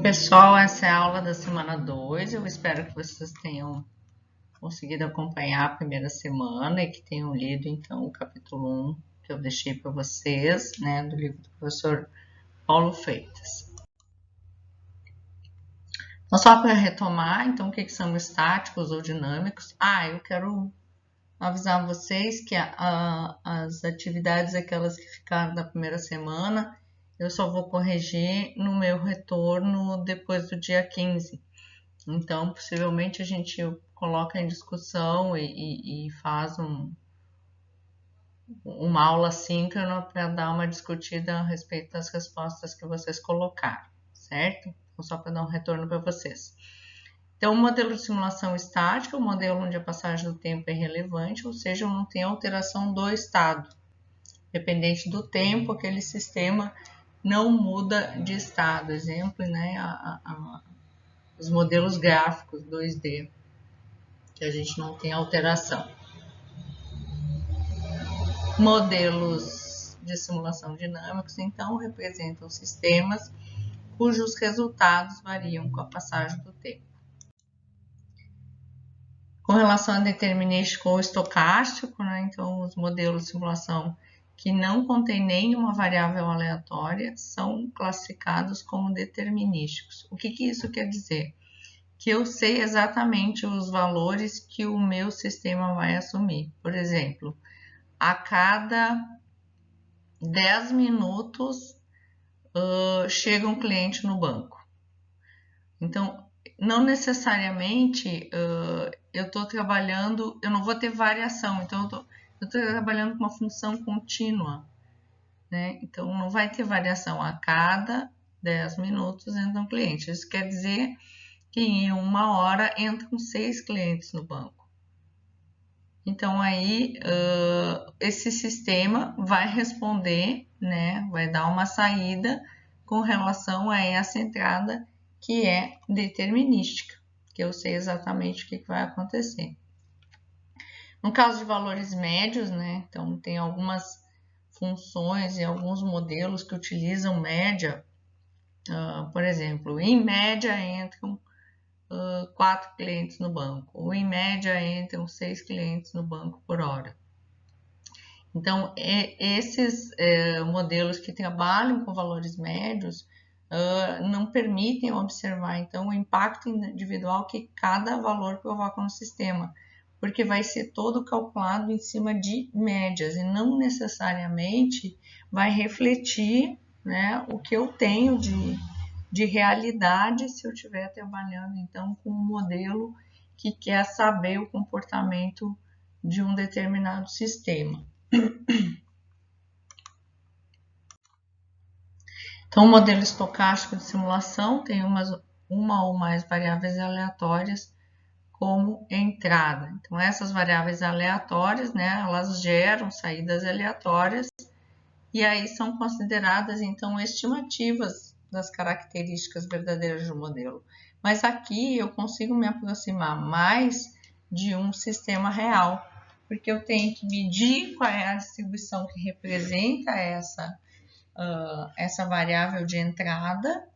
Bom, pessoal, essa é a aula da semana 2. Eu espero que vocês tenham conseguido acompanhar a primeira semana e que tenham lido, então, o capítulo 1 que eu deixei para vocês, né, do livro do professor Paulo Freitas. Então, só para retomar, então, o que são estáticos ou dinâmicos? Eu quero avisar vocês que as atividades, aquelas que ficaram da primeira semana, eu só vou corrigir no meu retorno depois do dia 15. Então, possivelmente a gente coloca em discussão e faz uma aula síncrona para dar uma discutida a respeito das respostas que vocês colocaram, certo? Então, só para dar um retorno para vocês. Então, o modelo de simulação estática, o modelo onde a passagem do tempo é irrelevante, ou seja, não tem alteração do estado. Dependente do tempo, aquele sistema não muda de estado. Exemplo, né, os modelos gráficos 2D, que a gente não tem alteração. Modelos de simulação dinâmicos, então, representam sistemas cujos resultados variam com a passagem do tempo. Com relação a determinístico ou estocástico, né, então, os modelos de simulação que não contêm nenhuma variável aleatória são classificados como determinísticos. O que isso quer dizer? Que eu sei exatamente os valores que o meu sistema vai assumir. Por exemplo, a cada 10 minutos chega um cliente no banco. Então, não necessariamente eu estou trabalhando, eu não vou ter variação, então eu estou trabalhando com uma função contínua, né? Então, não vai ter variação a cada 10 minutos entra um cliente. Isso quer dizer que em 1 hora entram 6 clientes no banco. Então, aí, esse sistema vai responder, né, vai dar uma saída com relação a essa entrada que é determinística, que eu sei exatamente o que vai acontecer. No caso de valores médios, né, então tem algumas funções e alguns modelos que utilizam média. Por exemplo, em média entram 4 clientes no banco, ou em média entram 6 clientes no banco por hora. Então, esses modelos que trabalham com valores médios não permitem observar, então, o impacto individual que cada valor provoca no sistema, porque vai ser todo calculado em cima de médias e não necessariamente vai refletir, né, o que eu tenho de realidade se eu estiver trabalhando, então, com um modelo que quer saber o comportamento de um determinado sistema. Então, o modelo estocástico de simulação tem uma ou mais variáveis aleatórias como entrada. Então, essas variáveis aleatórias, né, elas geram saídas aleatórias e aí são consideradas, então, estimativas das características verdadeiras do modelo. Mas aqui eu consigo me aproximar mais de um sistema real, porque eu tenho que medir qual é a distribuição que representa essa variável de entrada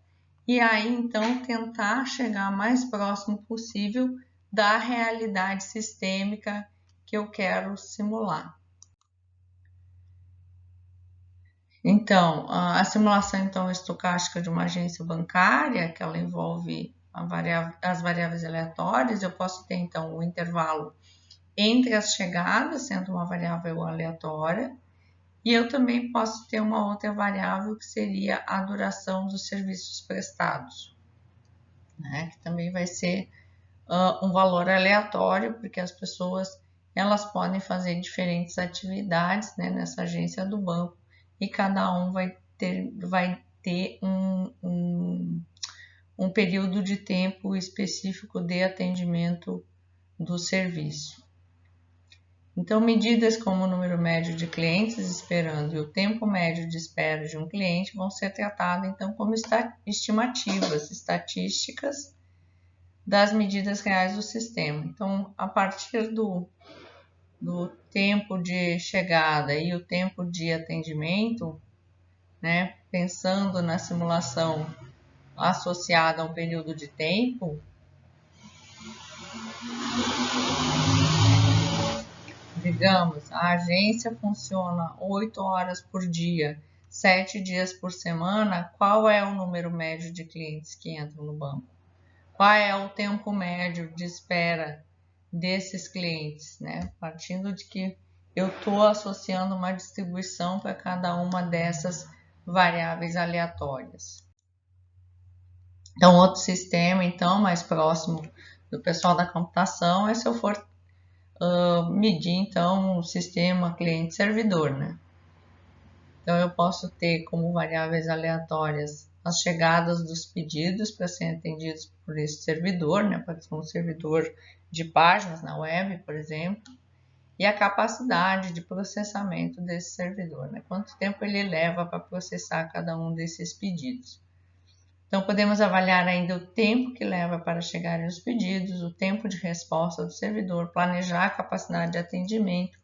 e aí, então, tentar chegar mais próximo possível da realidade sistêmica que eu quero simular. Então, a simulação então, estocástica de uma agência bancária, que ela envolve as variáveis aleatórias, eu posso ter, então, o intervalo entre as chegadas, sendo uma variável aleatória, e eu também posso ter uma outra variável que seria a duração dos serviços prestados, né? Que também vai ser um valor aleatório, porque as pessoas elas podem fazer diferentes atividades, né, nessa agência do banco e cada um vai ter um período de tempo específico de atendimento do serviço. Então, medidas como o número médio de clientes esperando e o tempo médio de espera de um cliente vão ser tratadas, então, como estimativas estatísticas das medidas reais do sistema. Então, a partir do tempo de chegada e o tempo de atendimento, né, pensando na simulação associada a um período de tempo, digamos, a agência funciona 8 horas por dia, 7 dias por semana, qual é o número médio de clientes que entram no banco? Qual é o tempo médio de espera desses clientes, né? Partindo de que eu estou associando uma distribuição para cada uma dessas variáveis aleatórias. Então, outro sistema, então, mais próximo do pessoal da computação é se eu for medir, então, o sistema cliente-servidor, né? Então, eu posso ter como variáveis aleatórias as chegadas dos pedidos para serem atendidos por esse servidor, né? Pode ser um servidor de páginas na web, por exemplo, e a capacidade de processamento desse servidor, né? Quanto tempo ele leva para processar cada um desses pedidos. Então, podemos avaliar ainda o tempo que leva para chegarem os pedidos, o tempo de resposta do servidor, planejar a capacidade de atendimento,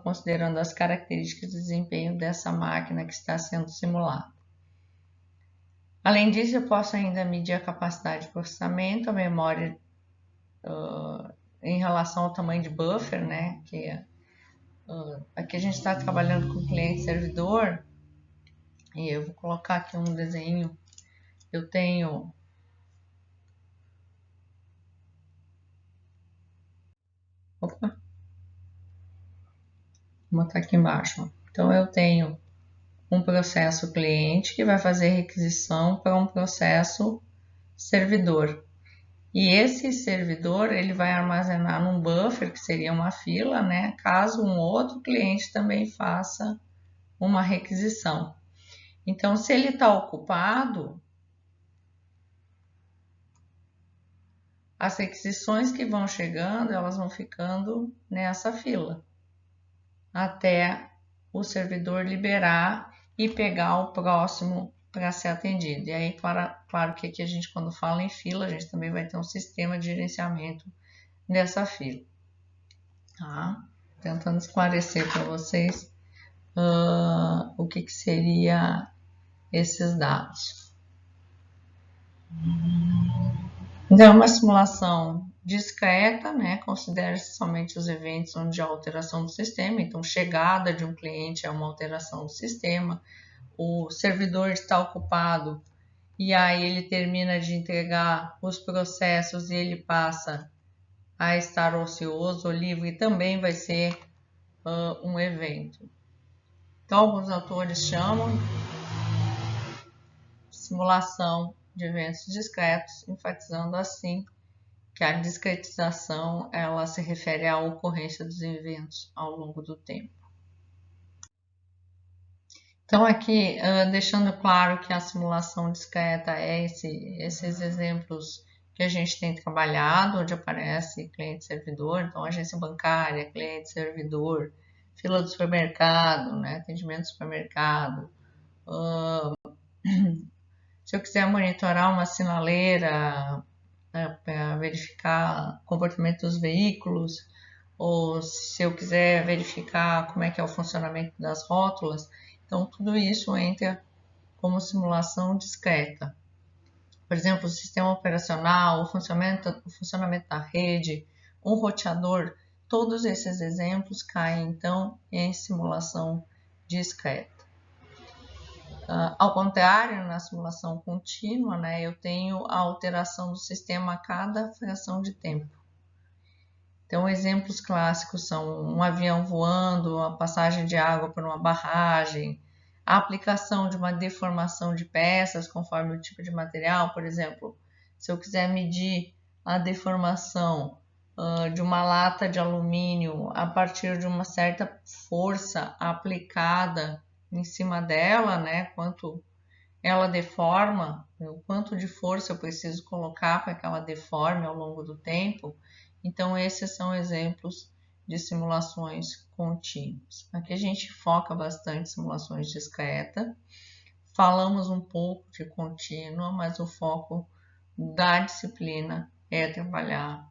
considerando as características de desempenho dessa máquina que está sendo simulada. Além disso, eu posso ainda medir a capacidade de processamento, a memória em relação ao tamanho de buffer, né? Aqui a gente está trabalhando com cliente-servidor, e eu vou colocar aqui um desenho. Eu tenho vou botar aqui embaixo. Então, eu tenho um processo cliente que vai fazer requisição para um processo servidor. E esse servidor ele vai armazenar num buffer, que seria uma fila, né? Caso um outro cliente também faça uma requisição. Então, se ele está ocupado, as requisições que vão chegando, elas vão ficando nessa fila, até o servidor liberar e pegar o próximo para ser atendido. E aí, claro que aqui a gente, quando fala em fila, a gente também vai ter um sistema de gerenciamento dessa fila. Tá? Tentando esclarecer para vocês o que seria esses dados. Então, é uma simulação discreta, né? Considera-se somente os eventos onde há alteração do sistema. Então, chegada de um cliente é uma alteração do sistema. O servidor está ocupado e aí ele termina de entregar os processos e ele passa a estar ocioso ou livre, também vai ser um evento. Então, alguns autores chamam de simulação de eventos discretos, enfatizando assim que a discretização ela se refere à ocorrência dos eventos ao longo do tempo. Então, aqui, deixando claro que a simulação discreta é esses exemplos que a gente tem trabalhado, onde aparece cliente-servidor, então agência bancária, cliente-servidor, fila do supermercado, né, atendimento do supermercado. Se eu quiser monitorar uma sinaleira, né, para verificar o comportamento dos veículos, ou se eu quiser verificar como é que é o funcionamento das rótulas, então tudo isso entra como simulação discreta. Por exemplo, o sistema operacional, o funcionamento da rede, um roteador, todos esses exemplos caem então em simulação discreta. Ao contrário, na simulação contínua, né, eu tenho a alteração do sistema a cada fração de tempo. Então, exemplos clássicos são um avião voando, a passagem de água por uma barragem, a aplicação de uma deformação de peças conforme o tipo de material. Por exemplo, se eu quiser medir a deformação de uma lata de alumínio a partir de uma certa força aplicada em cima dela, né, quanto ela deforma, o quanto de força eu preciso colocar para que ela deforme ao longo do tempo. Então, esses são exemplos de simulações contínuas. Aqui a gente foca bastante em simulações discretas, falamos um pouco de contínua, mas o foco da disciplina é trabalhar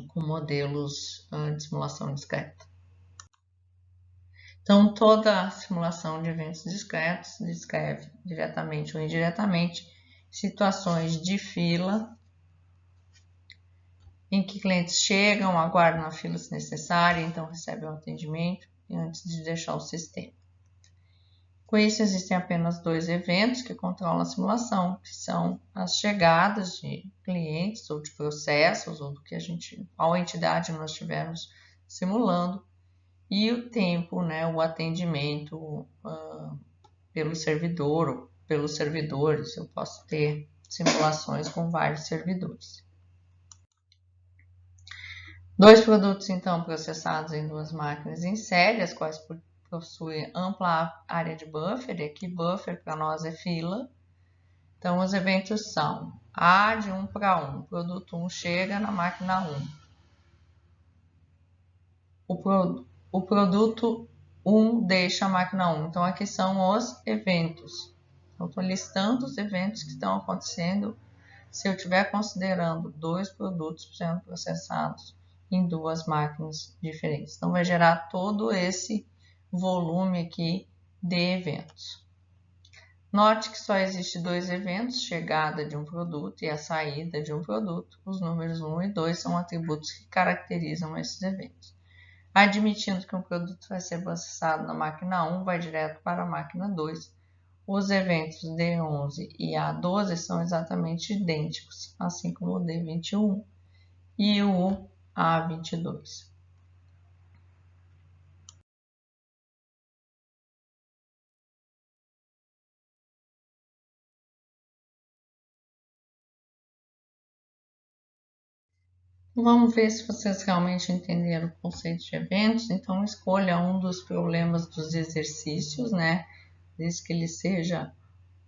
com modelos de simulação discreta. Então, toda simulação de eventos discretos descreve, diretamente ou indiretamente, situações de fila, em que clientes chegam, aguardam na fila se necessário, então recebem o atendimento antes de deixar o sistema. Com isso, existem apenas 2 eventos que controlam a simulação, que são as chegadas de clientes ou de processos, ou do que qual entidade nós estivermos simulando, e o tempo, né, o atendimento pelo servidor ou pelos servidores. Eu posso ter simulações com vários servidores. 2 produtos, então, processados em 2 máquinas em série, as quais possuem ampla área de buffer, e aqui buffer para nós é fila. Então, os eventos são A de 1 para 1, produto 1 chega na máquina 1. O produto 1 deixa a máquina 1. Então, aqui são os eventos. Então, estou listando os eventos que estão acontecendo se eu estiver considerando 2 produtos sendo processados em 2 máquinas diferentes. Então, vai gerar todo esse volume aqui de eventos. Note que só existe 2 eventos, chegada de um produto e a saída de um produto. Os números 1 e 2 são atributos que caracterizam esses eventos. Admitindo que um produto vai ser processado na máquina 1, vai direto para a máquina 2. Os eventos D11 e A12 são exatamente idênticos, assim como o D21 e o A22. Vamos ver se vocês realmente entenderam o conceito de eventos. Então, escolha um dos problemas dos exercícios, né? Desde que ele seja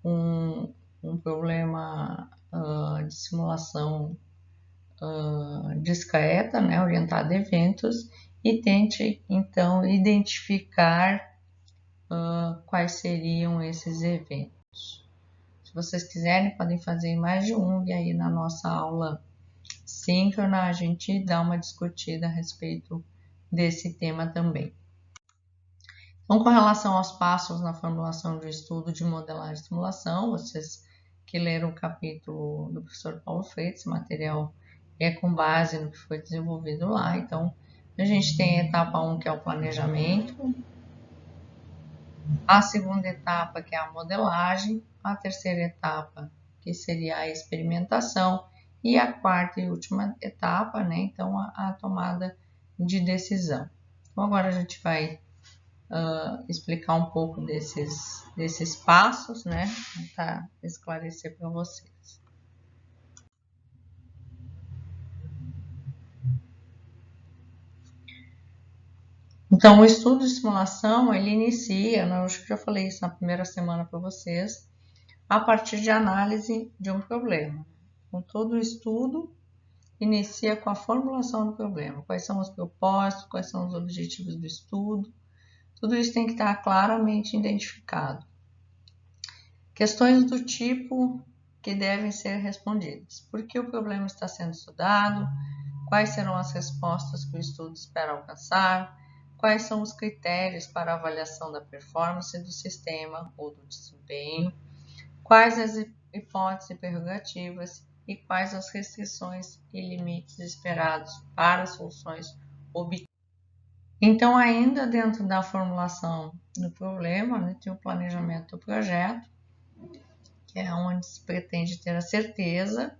um problema de simulação discreta, né? Orientada a eventos, e tente, então, identificar quais seriam esses eventos. Se vocês quiserem, podem fazer mais de um, e aí na nossa aula síncrona a gente dá uma discutida a respeito desse tema também. Então, com relação aos passos na formulação de estudo de modelagem e simulação, vocês que leram o capítulo do professor Paulo Freire, esse material é com base no que foi desenvolvido lá. Então, a gente tem a etapa 1, que é o planejamento, a segunda etapa, que é a modelagem, a terceira etapa, que seria a experimentação, e a quarta e última etapa, né? Então, a tomada de decisão. Então, agora a gente vai explicar um pouco desses passos, né? Para esclarecer para vocês. Então, o estudo de simulação, ele inicia, eu acho que já falei isso na primeira semana para vocês, a partir de análise de um problema. Então, todo o estudo inicia com a formulação do problema. Quais são os propósitos, quais são os objetivos do estudo. Tudo isso tem que estar claramente identificado. Questões do tipo que devem ser respondidas. Por que o problema está sendo estudado? Quais serão as respostas que o estudo espera alcançar? Quais são os critérios para a avaliação da performance do sistema ou do desempenho? Quais as hipóteses e prerrogativas e quais as restrições e limites esperados para as soluções obtidas? Então, ainda dentro da formulação do problema, né, tem o planejamento do projeto, que é onde se pretende ter a certeza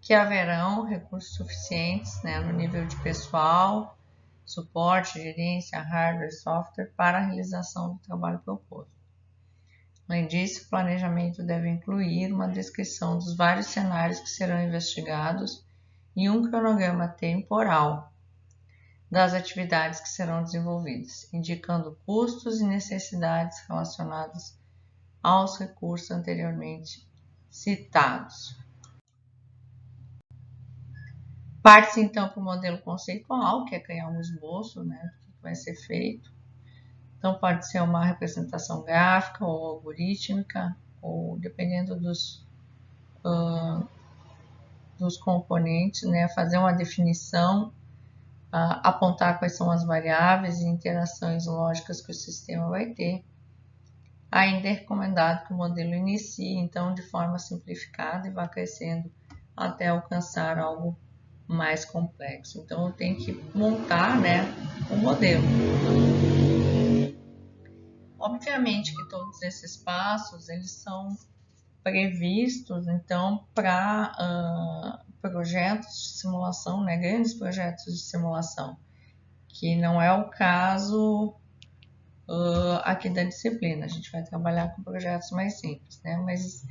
que haverão recursos suficientes, né, no nível de pessoal, suporte, gerência, hardware, software, para a realização do trabalho proposto. Além disso, o planejamento deve incluir uma descrição dos vários cenários que serão investigados e um cronograma temporal das atividades que serão desenvolvidas, indicando custos e necessidades relacionados aos recursos anteriormente citados. Parte-se então para o modelo conceitual, que é criar um esboço, né, do que vai ser feito. Então, pode ser uma representação gráfica ou algorítmica, ou dependendo dos componentes, né, fazer uma definição, apontar quais são as variáveis e interações lógicas que o sistema vai ter. ainda é recomendado que o modelo inicie, então, de forma simplificada e vá crescendo até alcançar algo mais complexo. Então, eu tenho que montar, né, o modelo. Obviamente que todos esses passos, eles são previstos, então, para projetos de simulação, né, grandes projetos de simulação, que não é o caso aqui da disciplina. A gente vai trabalhar com projetos mais simples, né, mas,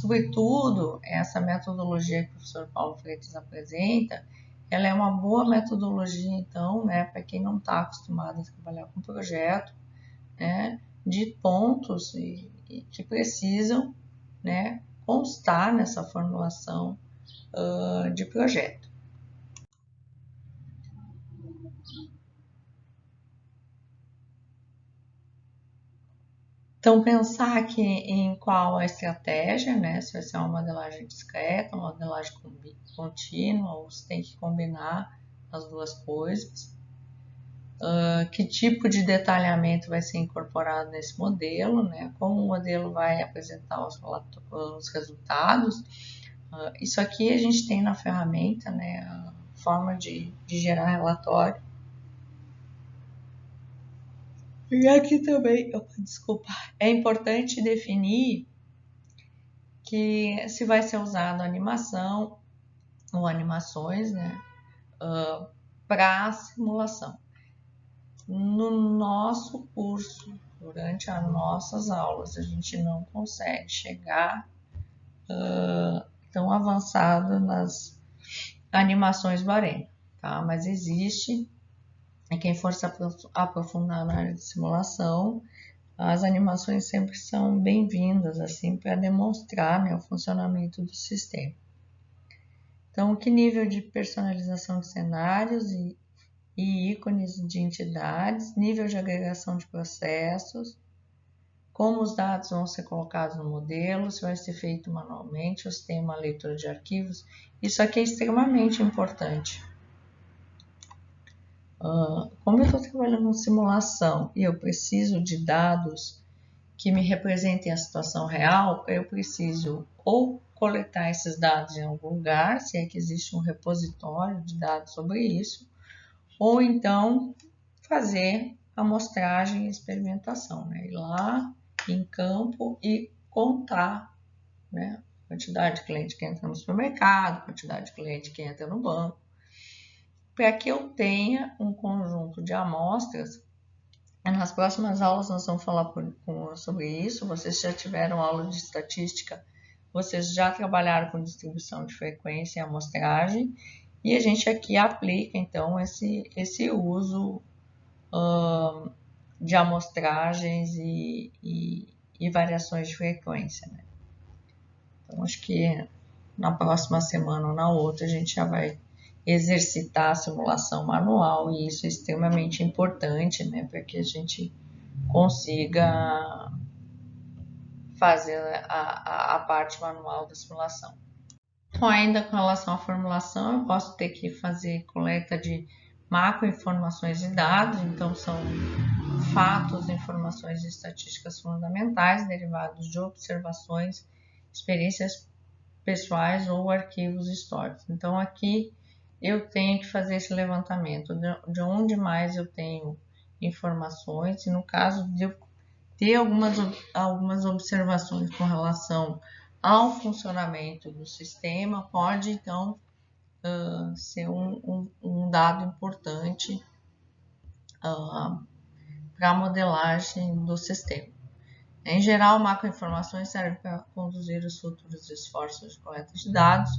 sobretudo, essa metodologia que o professor Paulo Freitas apresenta, ela é uma boa metodologia, então, né, para quem não está acostumado a trabalhar com projeto, né, de pontos que precisam, né, constar nessa formulação de projeto. Então, pensar aqui em qual a estratégia, né, se vai ser uma modelagem discreta, uma modelagem contínua, ou se tem que combinar as duas coisas. Que tipo de detalhamento vai ser incorporado nesse modelo, né? Como o modelo vai apresentar os resultados. Isso aqui a gente tem na ferramenta, né? A forma de gerar relatório. E aqui também, desculpa, é importante definir que se vai ser usado animação ou animações, né? Para simulação. No nosso curso, durante as nossas aulas, a gente não consegue chegar tão avançado nas animações Barema, tá? Mas existe, e quem for se aprofundar na área de simulação, as animações sempre são bem-vindas, assim, para demonstrar, né, o funcionamento do sistema. Então, que nível de personalização de cenários e ícones de entidades, nível de agregação de processos, como os dados vão ser colocados no modelo, se vai ser feito manualmente, ou se tem uma leitura de arquivos. Isso aqui é extremamente importante. Como eu estou trabalhando com simulação e eu preciso de dados que me representem a situação real, eu preciso ou coletar esses dados em algum lugar, se é que existe um repositório de dados sobre isso, ou então fazer amostragem e experimentação, né? Ir lá em campo e contar, né, a quantidade de cliente que entra no supermercado, a quantidade de cliente que entra no banco, para que eu tenha um conjunto de amostras. Nas próximas aulas nós vamos falar sobre isso. Vocês já tiveram aula de estatística, vocês já trabalharam com distribuição de frequência e amostragem, e a gente aqui aplica então esse uso de amostragens e variações de frequência, né? Então, acho que na próxima semana ou na outra a gente já vai exercitar a simulação manual, e isso é extremamente importante, né, para que a gente consiga fazer a parte manual da simulação. Então, ainda com relação à formulação, eu posso ter que fazer coleta de macroinformações e dados, então são fatos, informações e estatísticas fundamentais derivados de observações, experiências pessoais ou arquivos históricos. Então, aqui eu tenho que fazer esse levantamento de onde mais eu tenho informações, e no caso de eu ter algumas observações com relação ao funcionamento do sistema, pode então ser um dado importante para a modelagem do sistema. Em geral, macroinformações servem para conduzir os futuros esforços de coleta de dados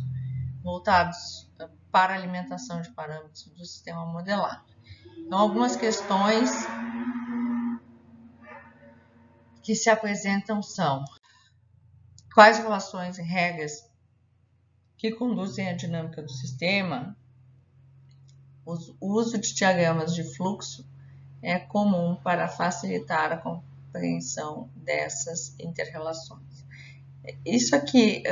voltados para a alimentação de parâmetros do sistema modelado. Então, algumas questões que se apresentam são: quais relações e regras que conduzem a dinâmica do sistema? O uso de diagramas de fluxo é comum para facilitar a compreensão dessas interrelações. Isso aqui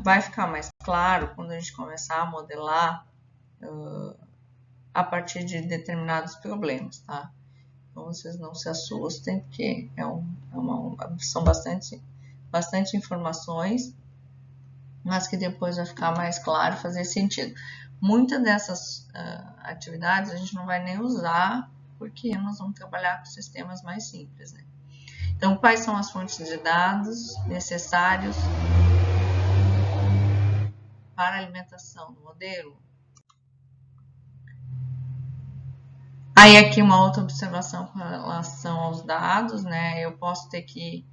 vai ficar mais claro quando a gente começar a modelar a partir de determinados problemas, tá? Então vocês não se assustem, porque são bastante informações, mas que depois vai ficar mais claro, fazer sentido. Muitas dessas atividades a gente não vai nem usar, porque nós vamos trabalhar com sistemas mais simples, né? Então, quais são as fontes de dados necessários para a alimentação do modelo? Aí aqui uma outra observação com relação aos dados, né? Eu posso ter que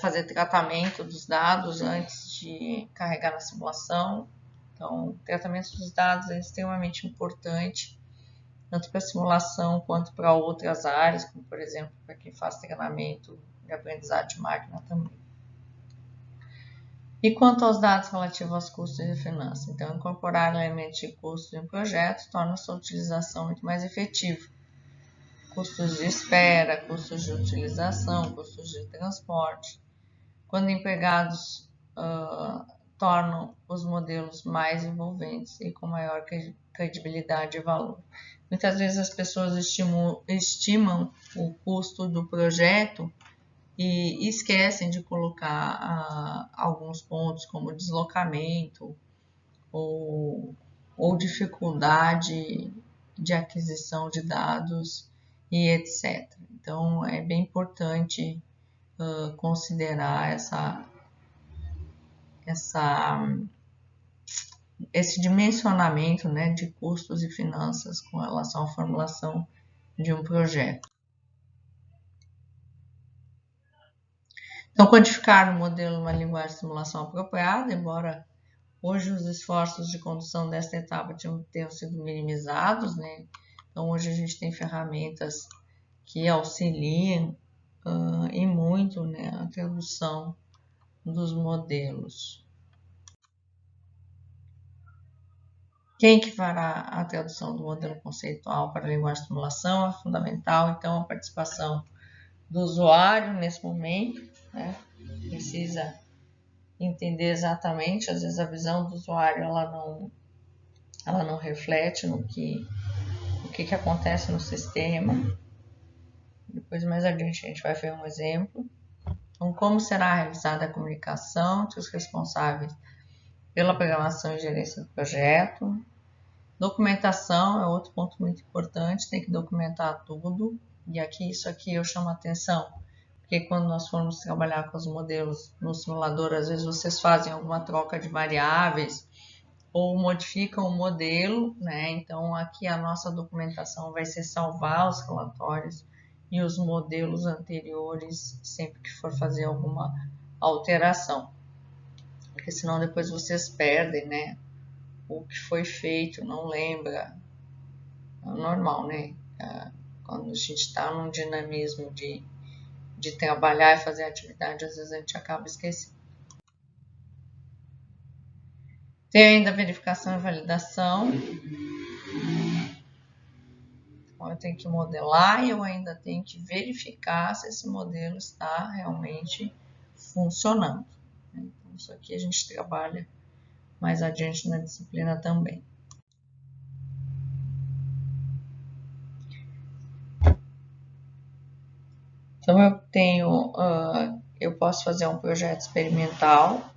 fazer tratamento dos dados antes de carregar na simulação. Então, o tratamento dos dados é extremamente importante, tanto para a simulação quanto para outras áreas, como por exemplo, para quem faz treinamento de aprendizado de máquina também. E quanto aos dados relativos aos custos de finanças? Então, incorporar elementos de custos em projetos torna a sua utilização muito mais efetiva. Custos de espera, custos de utilização, custos de transporte. Quando empregados, tornam os modelos mais envolventes e com maior credibilidade e valor. Muitas vezes as pessoas estimam o custo do projeto e esquecem de colocar alguns pontos como deslocamento ou dificuldade de aquisição de dados e etc. Então é bem importante considerar esse dimensionamento, né, de custos e finanças com relação à formulação de um projeto. Então, codificar o modelo numa linguagem de simulação apropriada, embora hoje os esforços de condução desta etapa tenham sido minimizados, né? Então, hoje a gente tem ferramentas que auxiliam e muito, né, a tradução dos modelos. Quem que fará a tradução do modelo conceitual para a linguagem de simulação? É fundamental, então, a participação do usuário nesse momento, né? Precisa entender exatamente, às vezes a visão do usuário ela não reflete no que acontece no sistema. Depois, mais adiante, a gente vai ver um exemplo. Então, como será realizada a comunicação entre os responsáveis pela programação e gerência do projeto? Documentação é outro ponto muito importante, tem que documentar tudo. E isso aqui eu chamo a atenção, porque quando nós formos trabalhar com os modelos no simulador, às vezes vocês fazem alguma troca de variáveis ou modificam o modelo, né? Então aqui a nossa documentação vai ser salvar os relatórios e os modelos anteriores sempre que for fazer alguma alteração, porque senão depois vocês perdem, né? O que foi feito, não lembra. É normal, né? Quando a gente está num dinamismo de trabalhar e fazer atividade, às vezes a gente acaba esquecendo. Tem ainda a verificação e validação. Então, eu tenho que modelar e eu ainda tenho que verificar se esse modelo está realmente funcionando. Então, isso aqui a gente trabalha mais adiante na disciplina também. Então, eu posso fazer um projeto experimental,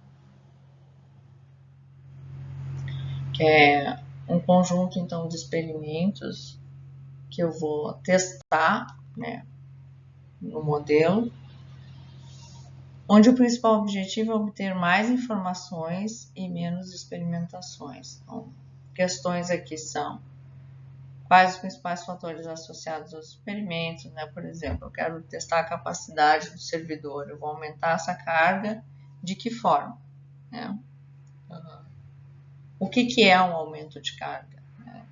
que é um conjunto, então, de experimentos que eu vou testar, né, no modelo, onde o principal objetivo é obter mais informações e menos experimentações. Então, questões aqui são quais os principais fatores associados aos experimentos, né? Por exemplo, eu quero testar a capacidade do servidor, eu vou aumentar essa carga, de que forma? Né? O que é um aumento de carga? Né?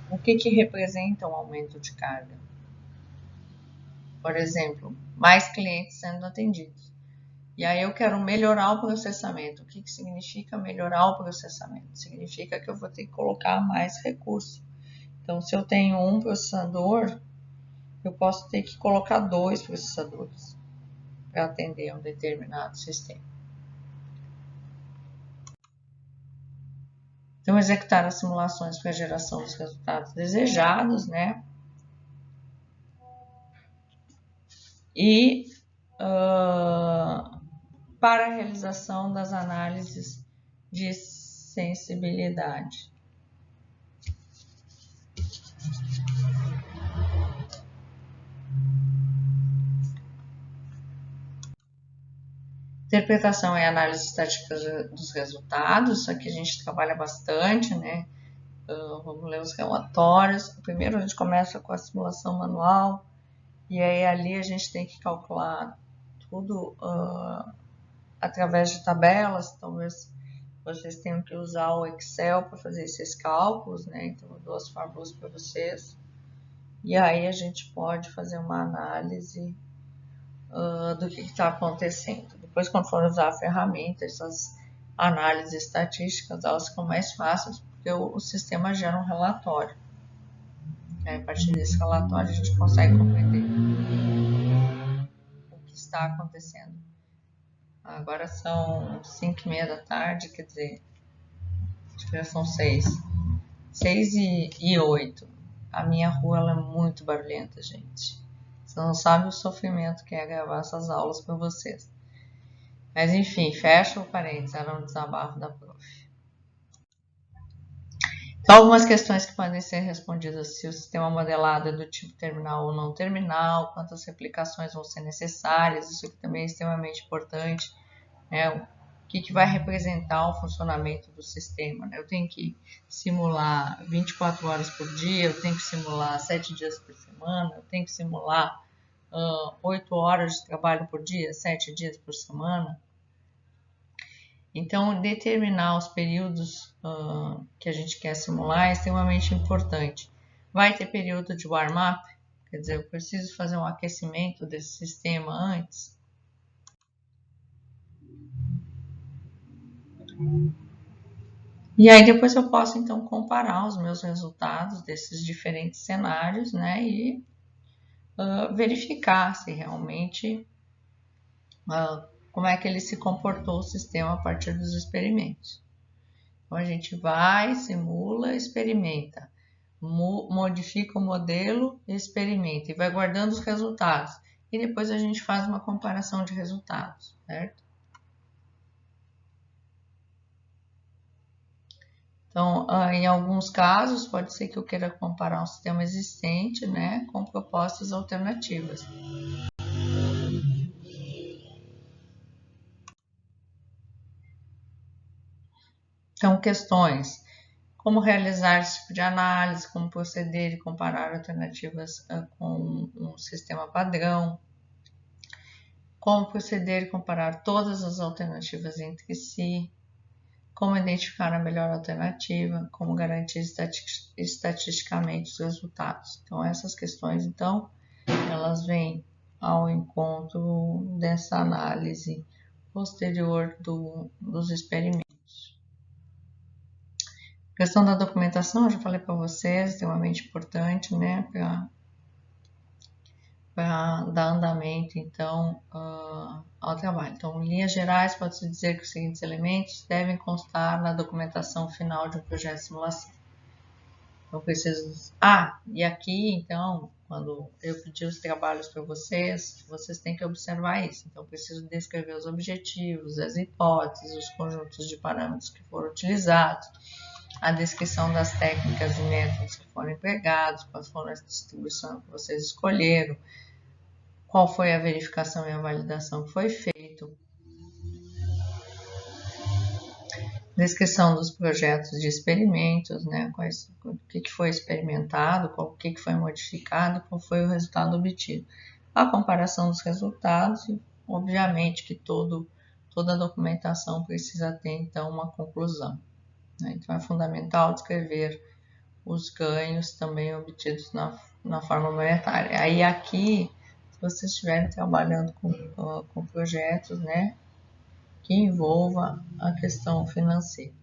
O que representa um aumento de carga? Por exemplo, mais clientes sendo atendidos. E aí eu quero melhorar o processamento. O que significa melhorar o processamento? Significa que eu vou ter que colocar mais recurso. Então, se eu tenho um processador, eu posso ter que colocar 2 processadores para atender um determinado sistema. Então, executar as simulações para a geração dos resultados desejados, né? E para a realização das análises de sensibilidade. Interpretação e análise estatística dos resultados, isso aqui a gente trabalha bastante, né? Vamos ler os relatórios. Primeiro a gente começa com a simulação manual, e aí ali a gente tem que calcular tudo através de tabelas. Talvez vocês tenham que usar o Excel para fazer esses cálculos, né? Então eu dou as fórmulas para vocês. E aí a gente pode fazer uma análise do que está acontecendo. Depois, quando for usar a ferramenta, essas análises estatísticas, elas ficam mais fáceis, porque o sistema gera um relatório. A partir desse relatório, a gente consegue compreender o que está acontecendo. Agora são 5h30 da tarde, quer dizer, acho que já são 6h08. A minha rua ela é muito barulhenta, gente. Você não sabe o sofrimento que é gravar essas aulas para vocês. Mas enfim, fecha o parênteses, era um desabafo da prof. Então, algumas questões que podem ser respondidas: se o sistema modelado é do tipo terminal ou não terminal, quantas replicações vão ser necessárias, isso aqui também é extremamente importante, né? O que vai representar o funcionamento do sistema, né? Eu tenho que simular 24 horas por dia, eu tenho que simular 7 dias por semana, eu tenho que simular 8 horas de trabalho por dia, 7 dias por semana. Então, determinar os períodos que a gente quer simular é extremamente importante. Vai ter período de warm-up, quer dizer, eu preciso fazer um aquecimento desse sistema antes. E aí depois eu posso então comparar os meus resultados desses diferentes cenários, né, e verificar se realmente como é que ele se comportou o sistema a partir dos experimentos. Então a gente vai, simula, experimenta, modifica o modelo, experimenta e vai guardando os resultados. E depois a gente faz uma comparação de resultados, certo? Então, em alguns casos, pode ser que eu queira comparar um sistema existente, né, com propostas alternativas. Então, questões: como realizar esse tipo de análise, como proceder e comparar alternativas com um sistema padrão, como proceder e comparar todas as alternativas entre si, como identificar a melhor alternativa, como garantir estatisticamente os resultados. Então, essas questões, então, elas vêm ao encontro dessa análise posterior dos experimentos. A questão da documentação, eu já falei para vocês, extremamente importante, né, para dar andamento, então, ao trabalho. Então, em linhas gerais, pode-se dizer que os seguintes elementos devem constar na documentação final de um projeto de simulação. Então, preciso... e aqui, então, quando eu pedir os trabalhos para vocês, vocês têm que observar isso. Então, preciso descrever os objetivos, as hipóteses, os conjuntos de parâmetros que foram utilizados, a descrição das técnicas e métodos que foram empregados, quais foram as distribuições que vocês escolheram, qual foi a verificação e a validação que foi feito, descrição dos projetos de experimentos, né, o que foi experimentado, o que foi modificado, qual foi o resultado obtido. A comparação dos resultados e, obviamente, que toda a documentação precisa ter, então, uma conclusão. Né? Então, é fundamental descrever os ganhos também obtidos na forma monetária. Aí, aqui, se vocês estiverem trabalhando com projetos, né, que envolva a questão financeira.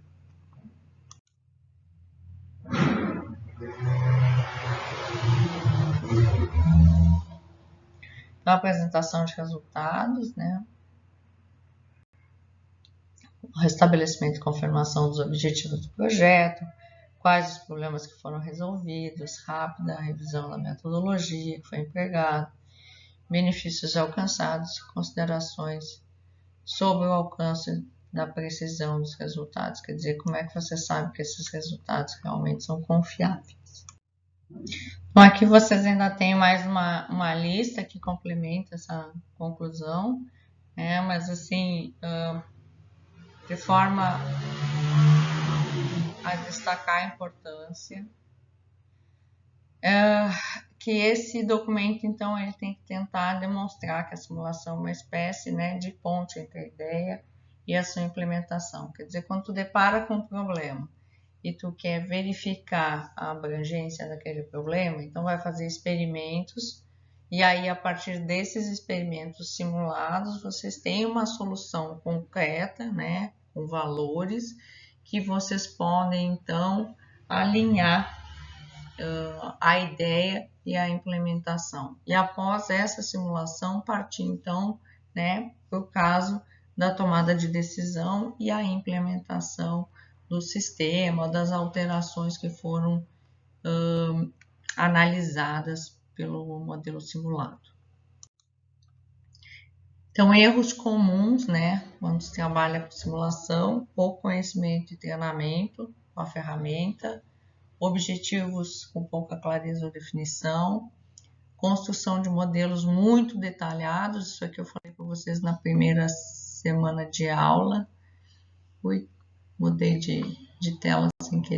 Então, a apresentação de resultados, né, o restabelecimento e confirmação dos objetivos do projeto, quais os problemas que foram resolvidos, rápida revisão da metodologia que foi empregada, benefícios alcançados, considerações sobre o alcance da precisão dos resultados, quer dizer, como é que você sabe que esses resultados realmente são confiáveis. Então, aqui vocês ainda têm mais uma lista que complementa essa conclusão, mas assim, de forma a destacar a importância, que esse documento, então, ele tem que tentar demonstrar que a simulação é uma espécie, de ponte entre a ideia e a sua implementação. Quer dizer, quando tu depara com um problema e tu quer verificar a abrangência daquele problema, então vai fazer experimentos e aí, a partir desses experimentos simulados, vocês têm uma solução concreta, com valores que vocês podem, então, alinhar a ideia e a implementação. E após essa simulação, partir então, para o caso da tomada de decisão e a implementação do sistema, das alterações que foram analisadas pelo modelo simulado. Então, erros comuns, quando se trabalha com simulação, pouco conhecimento e treinamento com a ferramenta, objetivos com pouca clareza ou definição, construção de modelos muito detalhados, isso aqui eu falei para vocês na primeira semana de aula. Mudei de tela sem querer.